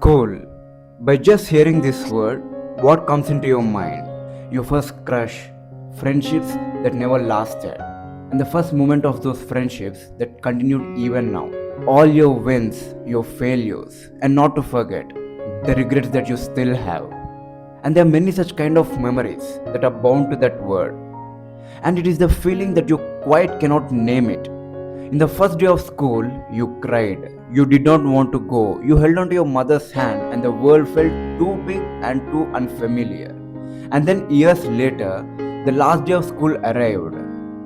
School. By just hearing this word, what comes into your mind? Your first crush, friendships that never lasted, and the first moment of those friendships that continued even now. All your wins, your failures, and not to forget, the regrets that you still have. And there are many such kind of memories that are bound to that word. And it is the feeling that you quite cannot name it. In the first day of school, you cried. You did not want to go. You held on to your mother's hand, and the world felt too big and too unfamiliar. And then, years later, the last day of school arrived,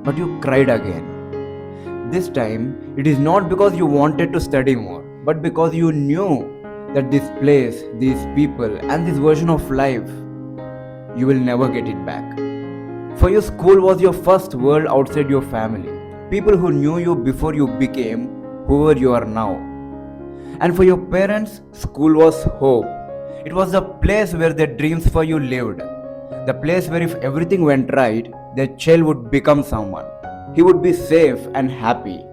but you cried again. This time, it is not because you wanted to study more, but because you knew that this place, these people, and this version of life, you will never get it back. For you, school was your first world outside your family. People who knew you before you became whoever you are now. And for your parents, school was hope. It was the place where their dreams for you lived. The place where if everything went right, their child would become someone. He would be safe and happy.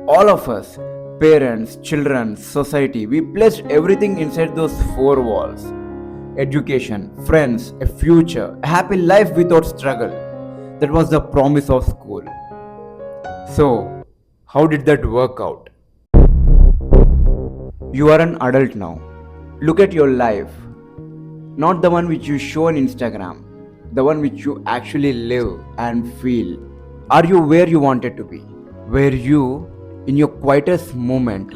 All of us, parents, children, society, we placed everything inside those four walls. Education, friends, a future, a happy life without struggle. That was the promise of school. So, how did that work out? You are an adult now. Look at your life. Not the one which you show on Instagram, the one which you actually live and feel. Are you where you wanted to be? Where you, in your quietest moment,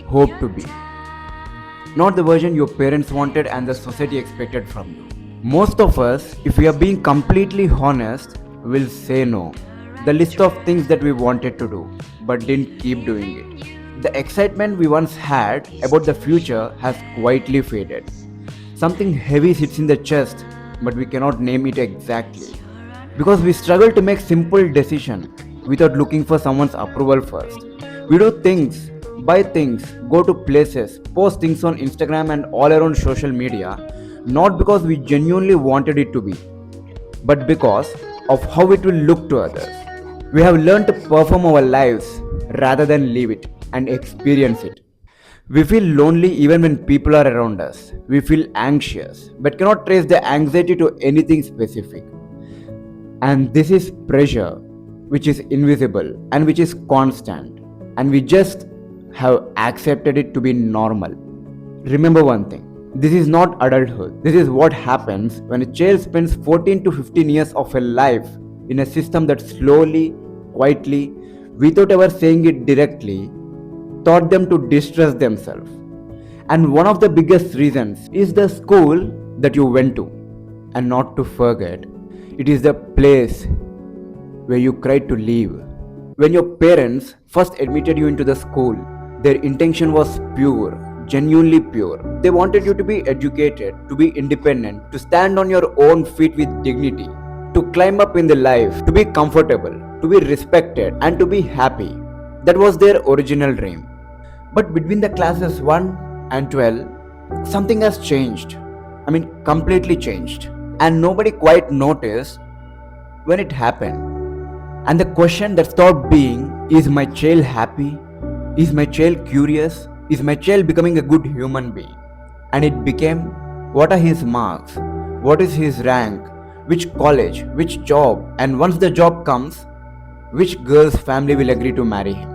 hope to be? Not the version your parents wanted and the society expected from you. Most of us, if we are being completely honest, will say no. The list of things that we wanted to do, but didn't keep doing it. The excitement we once had about the future has quietly faded. Something heavy sits in the chest, but we cannot name it exactly. Because we struggle to make simple decisions without looking for someone's approval first. We do things, buy things, go to places, post things on Instagram and all around social media, not because we genuinely wanted it to be, but because of how it will look to others. We have learned to perform our lives rather than live it and experience it. We feel lonely even when people are around us. We feel anxious, but cannot trace the anxiety to anything specific. And this is pressure, which is invisible and which is constant. And we just have accepted it to be normal. Remember one thing. This is not adulthood. This is what happens when a child spends 14 to 15 years of a life in a system that slowly, quietly, without ever saying it directly, taught them to distrust themselves. And one of the biggest reasons is the school that you went to. And not to forget, it is the place where you cried to leave. When your parents first admitted you into the school, their intention was pure, genuinely pure. They wanted you to be educated, to be independent, to stand on your own feet with dignity, to climb up in the life, to be comfortable, to be respected, and to be happy. That was their original dream. But between the classes 1 and 12, something has changed. Completely changed. And nobody quite noticed when it happened. And the question that stopped being, is my child happy? Is my child curious? Is my child becoming a good human being? And it became, what are his marks? What is his rank? Which college? Which job? And once the job comes, which girl's family will agree to marry him?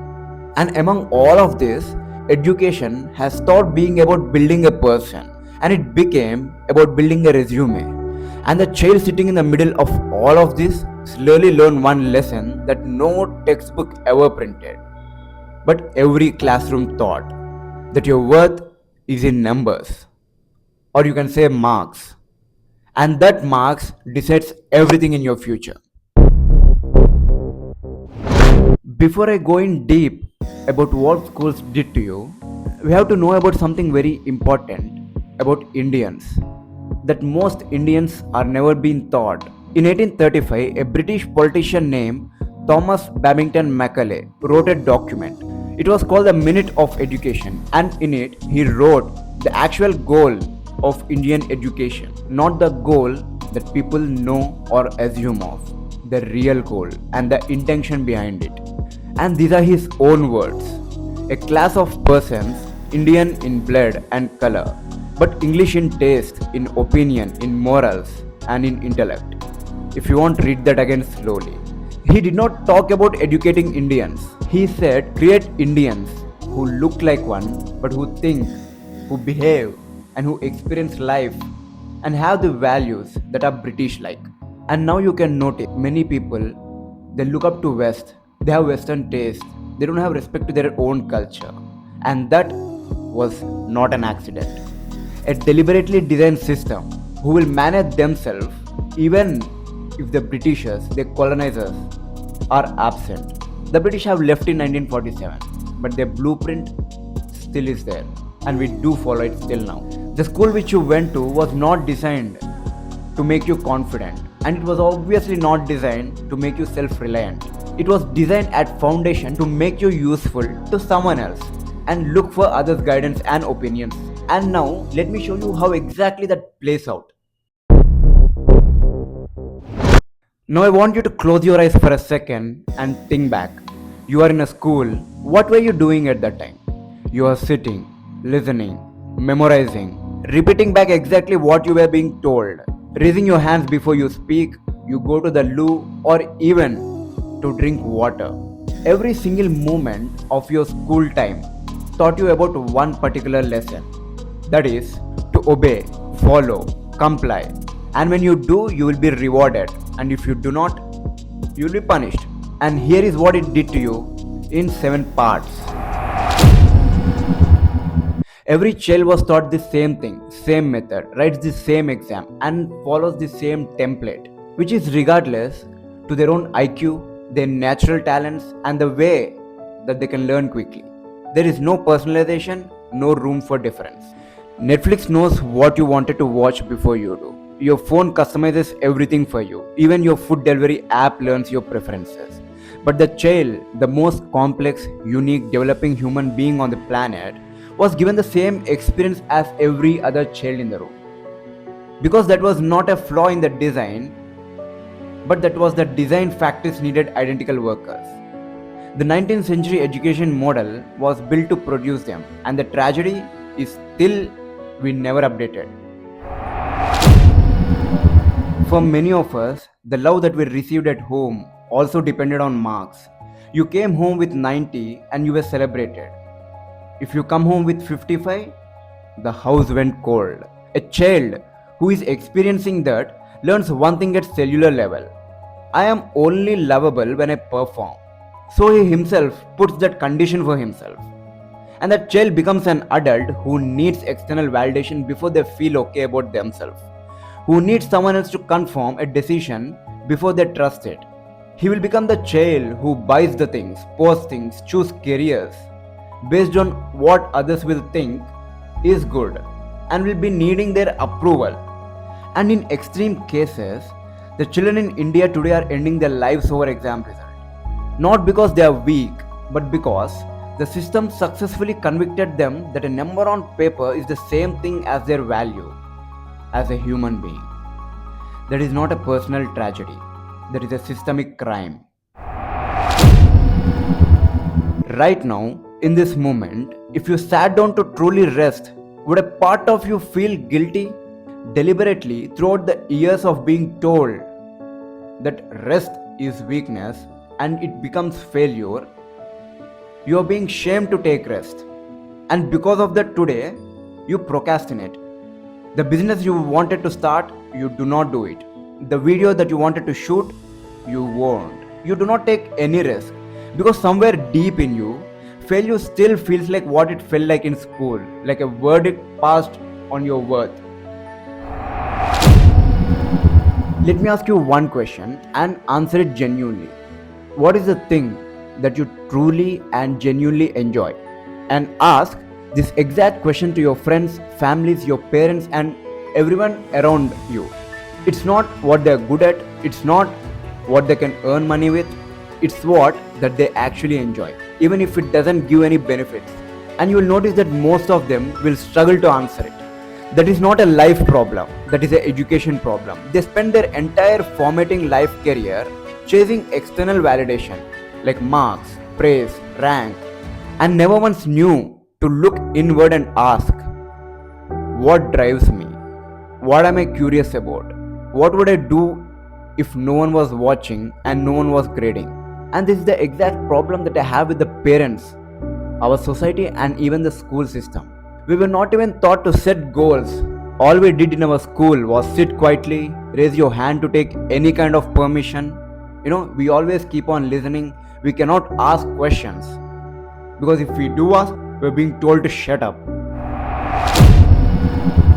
And among all of this, education has stopped being about building a person, and it became about building a resume. And the child sitting in the middle of all of this slowly learned one lesson that no textbook ever printed, but every classroom taught, that your worth is in numbers, or you can say marks, and that marks decides everything in your future. Before I go in deep about what schools did to you, we have to know about something very important about Indians, that most Indians are never been taught. In 1835, a British politician named Thomas Babington Macaulay wrote a document. It was called the Minute of Education, and in it he wrote the actual goal of Indian education, not the goal that people know or assume of, the real goal and the intention behind it. And these are his own words. A class of persons Indian in blood and color, but English in taste, in opinion, in morals, and in intellect. If you want, read that again slowly. He did not talk about educating Indians. He said create Indians who look like one, but who think, who behave, and who experience life and have the values that are British like. And now you can notice many people, they look up to West, they have Western taste, they don't have respect to their own culture. And that was not an accident. A deliberately designed system who will manage themselves even if the Britishers, the colonizers, are absent. The British have left in 1947, but their blueprint still is there, and we do follow it still now. The school which you went to was not designed to make you confident, and it was obviously not designed to make you self-reliant. It was designed at foundation to make you useful to someone else and look for others' guidance and opinions. And now let me show you how exactly that plays out. Now I want you to close your eyes for a second and think back. You are in a school. What were you doing at that time? You are sitting, listening, memorizing, repeating back exactly what you were being told, raising your hands before you speak, you go to the loo, or even to drink water. Every single moment of your school time taught you about one particular lesson, that is, to obey, follow, comply. And when you do, you will be rewarded, and if you do not, you will be punished. And here is what it did to you in 7 parts. Every child was taught the same thing, same method, writes the same exam, and follows the same template, which is regardless to their own IQ, their natural talents, and the way that they can learn quickly. There is no personalization, no room for difference. Netflix knows what you wanted to watch before you do. Your phone customizes everything for you. Even your food delivery app learns your preferences. But the child, the most complex, unique, developing human being on the planet, was given the same experience as every other child in the room. Because that was not a flaw in the design, but that was the design factories needed identical workers. The 19th century education model was built to produce them, and the tragedy is still we never updated. For many of us, the love that we received at home also depended on marks. You came home with 90 and you were celebrated. If you come home with 55, the house went cold. A child who is experiencing that learns one thing at cellular level: I am only lovable when I perform. So he himself puts that condition for himself. And that child becomes an adult who needs external validation before they feel okay about themselves, who needs someone else to confirm a decision before they trust it. He will become the child who buys the things, posts things, choose careers based on what others will think is good, and will be needing their approval. And in extreme cases, the children in India today are ending their lives over exam result. Not because they are weak, but because the system successfully convicted them that a number on paper is the same thing as their value as a human being. That is not a personal tragedy, that is a systemic crime. Right now, in this moment, if you sat down to truly rest, would a part of you feel guilty deliberately throughout the years of being told that rest is weakness and it becomes failure? You are being shamed to take rest, and because of that today, you procrastinate. The business you wanted to start, you do not do it. The video that you wanted to shoot, you won't. You do not take any risk because somewhere deep in you, failure still feels like what it felt like in school, like a verdict passed on your worth. Let me ask you one question and answer it genuinely. What is the thing that you truly and genuinely enjoy? And ask this exact question to your friends, families, your parents, and everyone around you. It's not what they're good at, it's not what they can earn money with, it's what that they actually enjoy, even if it doesn't give any benefits. And you will notice that most of them will struggle to answer it. That is not a life problem, that is an education problem. They spend their entire formatting life career chasing external validation like marks, praise, rank, and never once knew to look inward and ask, what drives me? What am I curious about? What would I do if no one was watching and no one was grading? And this is the exact problem that I have with the parents, our society, and even the school system. We were not even taught to set goals. All we did in our school was sit quietly, raise your hand to take any kind of permission. We always keep on listening. We cannot ask questions because if we do ask, we're being told to shut up.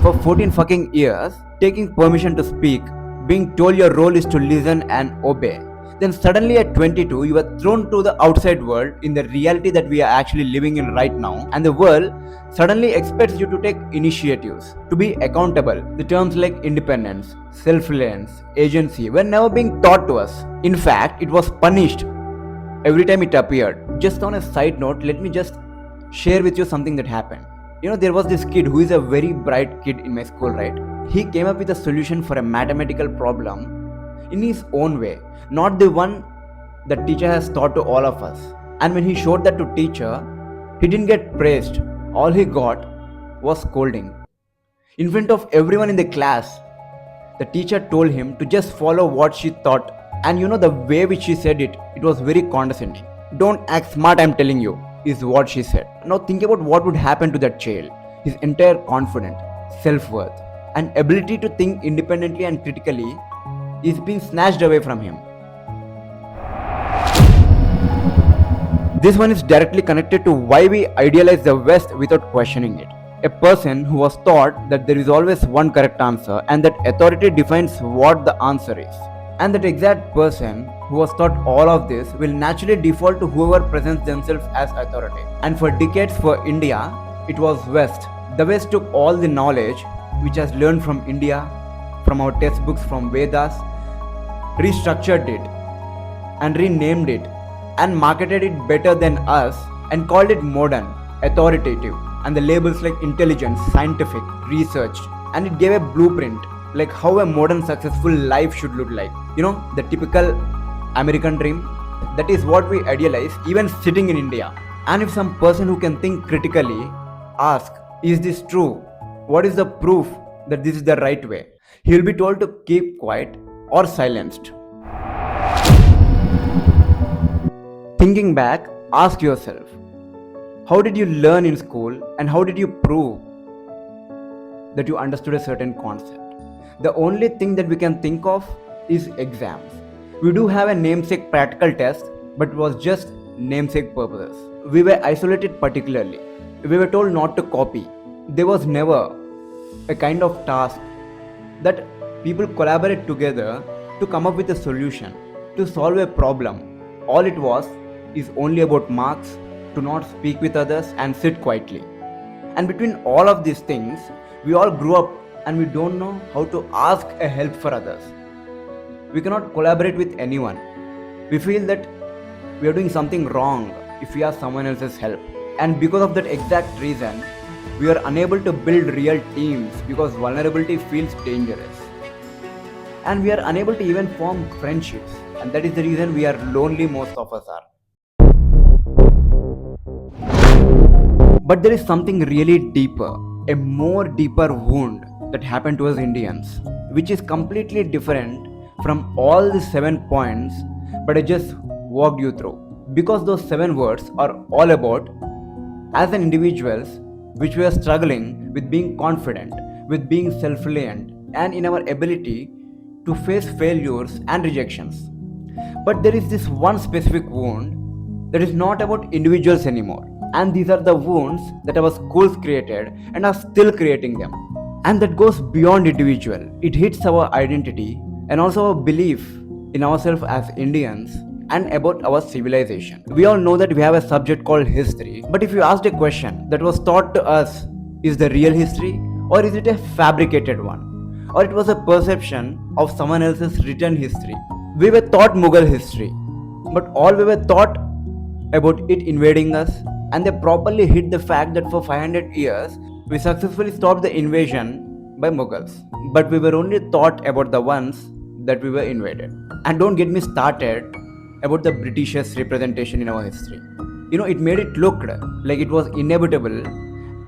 For 14 fucking years, taking permission to speak, being told your role is to listen and obey. Then suddenly at 22, you are thrown to the outside world in the reality that we are actually living in right now, and the world suddenly expects you to take initiatives, to be accountable. The terms like independence, self-reliance, agency were never being taught to us. In fact, it was punished every time it appeared. Just on a side note, let me just share with you something that happened. There was this kid who is a very bright kid in my school, right? He came up with a solution for a mathematical problem in his own way, not the one the teacher has taught to all of us. And when he showed that to teacher, he didn't get praised. All he got was scolding. In front of everyone in the class, the teacher told him to just follow what she thought. And the way which she said it, it was very condescending. Don't act smart, I'm telling you, is what she said. Now think about what would happen to that child. His entire confidence, self-worth, and ability to think independently and critically is being snatched away from him. This one is directly connected to why we idealize the West without questioning it. A person who was taught that there is always one correct answer and that authority defines what the answer is. And that exact person who was taught all of this will naturally default to whoever presents themselves as authority. And for decades for India, it was West. The West took all the knowledge which has learned from India, from our textbooks, from Vedas, restructured it and renamed it and marketed it better than us and called it modern, authoritative, and the labels like intelligent, scientific, researched, and it gave a blueprint like how a modern successful life should look like. The typical American dream. That is what we idealize even sitting in India. And if some person who can think critically ask, is this true? What is the proof that this is the right way? He will be told to keep quiet or silenced. Thinking back, ask yourself, how did you learn in school and how did you prove that you understood a certain concept? The only thing that we can think of is exams. We do have a namesake practical test, but it was just namesake purposes. We were isolated particularly. We were told not to copy. There was never a kind of task that people collaborate together to come up with a solution, to solve a problem. All it was is only about marks, to not speak with others and sit quietly. And between all of these things, we all grew up and we don't know how to ask a help for others. We cannot collaborate with anyone. We feel that we are doing something wrong if we ask someone else's help. And because of that exact reason, we are unable to build real teams because vulnerability feels dangerous. And we are unable to even form friendships. And that is the reason we are lonely, most of us are. But there is something really deeper, a more deeper wound that happened to us Indians, which is completely different from all the 7 points, but I just walked you through. Because those 7 words are all about, as an individuals, which we are struggling with being confident, with being self-reliant, and in our ability to face failures and rejections. But there is this one specific wound that is not about individuals anymore. And these are the wounds that our schools created and are still creating them. And that goes beyond individual. It hits our identity and also our belief in ourselves as Indians and about our civilization. We all know that we have a subject called history. But if you asked a question that was taught to us, is the real history or is it a fabricated one? Or it was a perception of someone else's written history. We were taught Mughal history, but all we were taught about it invading us, and they properly hid the fact that for 500 years we successfully stopped the invasion by Mughals. But we were only taught about the ones that we were invaded. And don't get me started about the Britishers' representation in our history. It made it look like it was inevitable,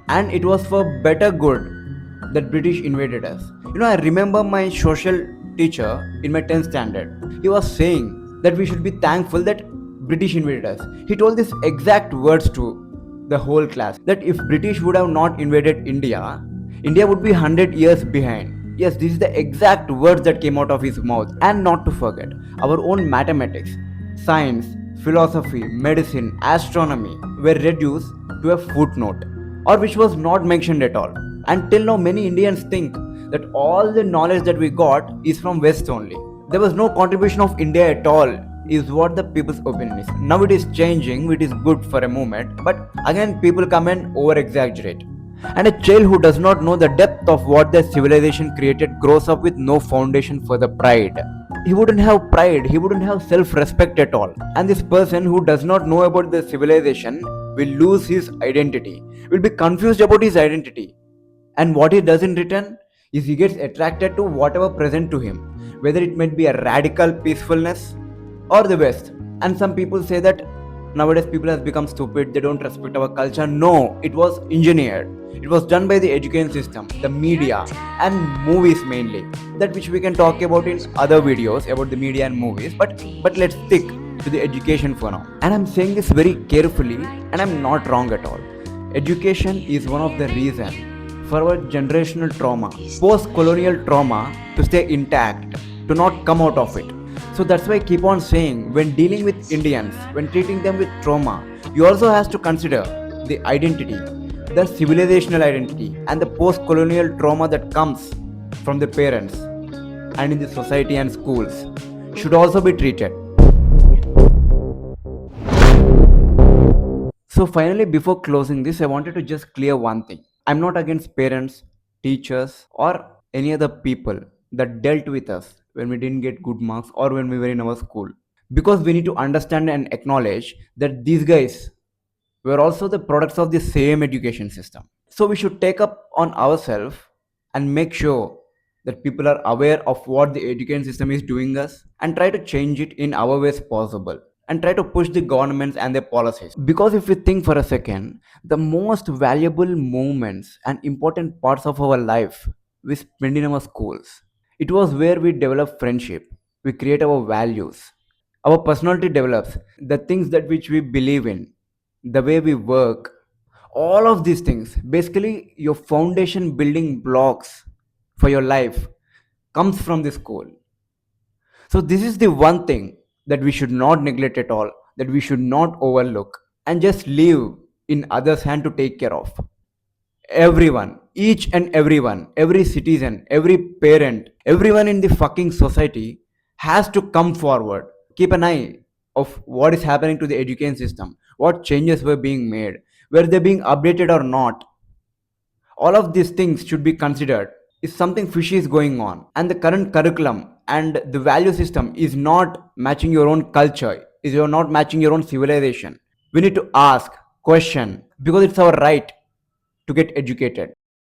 and it was for better good that British invaded us. I remember my social teacher in my 10th standard. He was saying that we should be thankful that British invaded us. He told these exact words to the whole class, that if British would have not invaded India, India would be 100 years behind. Yes, this is the exact words that came out of his mouth. And not to forget, our own mathematics, science, philosophy, medicine, astronomy were reduced to a footnote, or which was not mentioned at all. Until now, many Indians think that all the knowledge that we got is from West only. There was no contribution of India at all, is what the people's opinion is. Now it is changing, which is good for a moment, but again, people come and over exaggerate. And a child who does not know the depth of what their civilization created grows up with no foundation for the pride. He wouldn't have pride, he wouldn't have self respect at all. And this person who does not know about the civilization will lose his identity, will be confused about his identity. And what he does in return is he gets attracted to whatever present to him, whether it might be a radical peacefulness or the West. And some people say that nowadays people has become stupid, they don't respect our culture. No, it was engineered. It was done by the education system, the media, and movies mainly. That which we can talk about in other videos about the media and movies. But let's stick to the education for now. And I'm saying this very carefully, and I'm not wrong at all. Education is one of the reasons for our generational trauma, post-colonial trauma, to stay intact, to not come out of it. So that's why I keep on saying, when dealing with Indians, when treating them with trauma, you also has to consider the identity, the civilizational identity, and the post-colonial trauma that comes from the parents and in the society and schools should also be treated. So finally, before closing this, I wanted to just clear one thing. I'm not against parents, teachers, or any other people that dealt with us when we didn't get good marks or when we were in our school. Because we need to understand and acknowledge that these guys were also the products of the same education system. So we should take up on ourselves and make sure that people are aware of what the education system is doing us, and try to change it in our ways possible, and try to push the governments and their policies. Because if we think for a second, the most valuable moments and important parts of our life we spend in our schools. It was where we develop friendship, we create our values, our personality develops, the things that which we believe in, the way we work, all of these things, basically your foundation building blocks for your life, comes from the school. So this is the one thing that we should not neglect at all, that we should not overlook, and just leave in others hand to take care of. Everyone, each and everyone, every citizen, every parent, everyone in the fucking society has to come forward, keep an eye of what is happening to the education system, what changes were being made, were they being updated or not. All of these things should be considered. If something fishy is going on and the current curriculum and the value system is not matching your own culture, is you're not matching your own civilization, we need to ask, question, because it's our right to get educated.